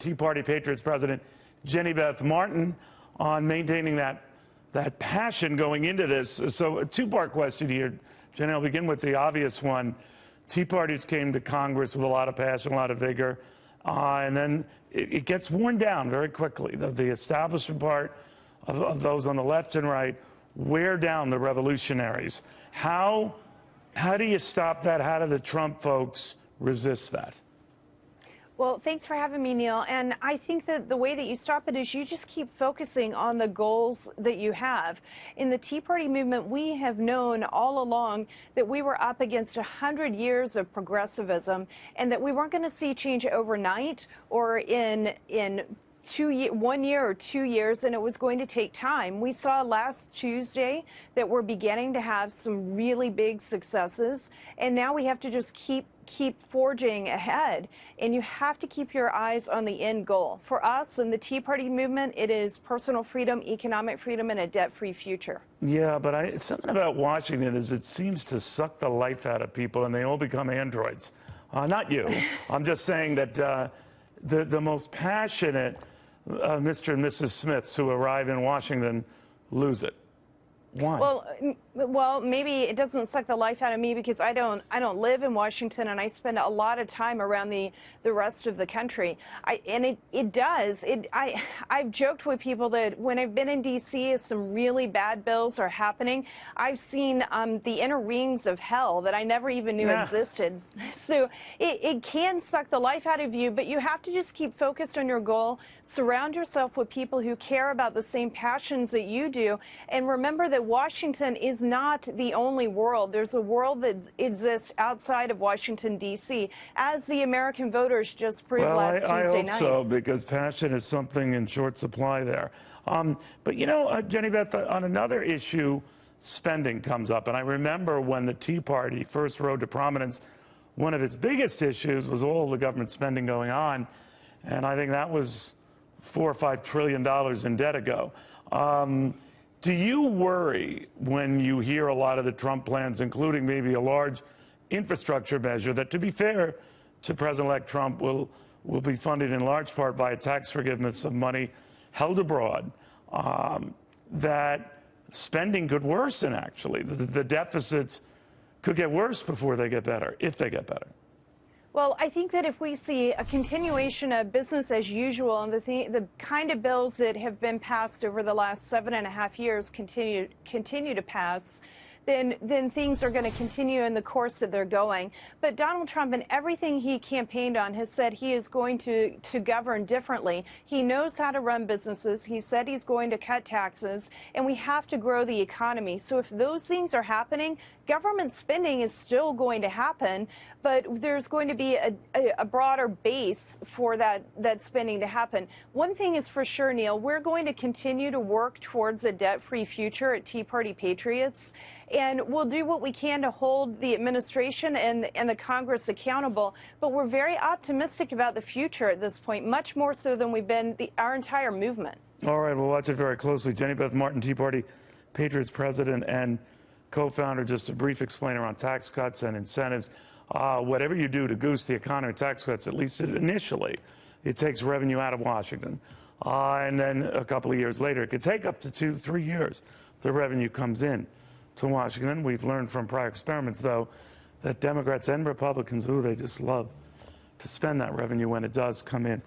Tea Party Patriots President Beth Martin on maintaining that passion going into this. So a two-part question here. Jenny, I'll begin with the obvious one. Tea Parties came to Congress with a lot of passion, a lot of vigor, and then it gets worn down very quickly. The establishment part of those on the left and right wear down the revolutionaries. How do you stop that? How do the Trump folks resist that? Well, thanks for having me, Neil. And I think that the way that you stop it is you just keep focusing on the goals that you have. In the Tea Party movement, we have known all along that we were up against 100 years of progressivism and that we weren't going to see change overnight or in 1 year or 2 years, and it was going to take time. We saw last Tuesday that we're beginning to have some really big successes, and now we have to just keep forging ahead, and you have to keep your eyes on the end goal. For us in the Tea Party movement, it is personal freedom, economic freedom, and a debt-free future. Yeah, but something about Washington is it seems to suck the life out of people, and they all become androids. Not you. I'm just saying that the most passionate Mr. and Mrs. Smiths who arrive in Washington lose it. Why? Well, maybe it doesn't suck the life out of me because I don't live in Washington, and I spend a lot of time around the rest of the country. It does. I've joked with people that when I've been in D.C., if some really bad bills are happening, I've seen the inner rings of hell that I never even knew existed. So it can suck the life out of you, but you have to just keep focused on your goal. Surround yourself with people who care about the same passions that you do, and remember that Washington is not the only world. There's a world that exists outside of Washington, D.C., as the American voters just proved last Tuesday night. I hope so, because passion is something in short supply there. But, you know, Jenny Beth, on another issue, spending comes up. And I remember when the Tea Party first rose to prominence, one of its biggest issues was all the government spending going on. And I think that was $4 or $5 trillion in debt ago. Do you worry when you hear a lot of the Trump plans, including maybe a large infrastructure measure that, to be fair to President-elect Trump, will be funded in large part by a tax forgiveness of money held abroad, that spending could worsen, actually? The deficits could get worse before they get better, if they get better. Well, I think that if we see a continuation of business as usual and the kind of bills that have been passed over the last 7.5 years continue to pass, then things are going to continue in the course that they're going. But Donald Trump, and everything he campaigned on, has said he is going to govern differently. He knows how to run businesses. He said he's going to cut taxes, and we have to grow the economy. So if those things are happening, government spending is still going to happen, but there's going to be a broader base for that spending to happen. One thing is for sure, Neil, we're going to continue to work towards a debt-free future at Tea Party Patriots, and we'll do what we can to hold the administration and the Congress accountable, but we're very optimistic about the future at this point, much more so than we've been our entire movement. All right, we'll watch it very closely. Jenny Beth Martin, Tea Party Patriots president and co-founder. Just a brief explainer on tax cuts and incentives. Whatever you do to goose the economy, tax cuts, at least initially, it takes revenue out of Washington. And then a couple of years later, it could take up to 2-3 years, the revenue comes in to Washington. We've learned from prior experiments, though, that Democrats and Republicans, they just love to spend that revenue when it does come in.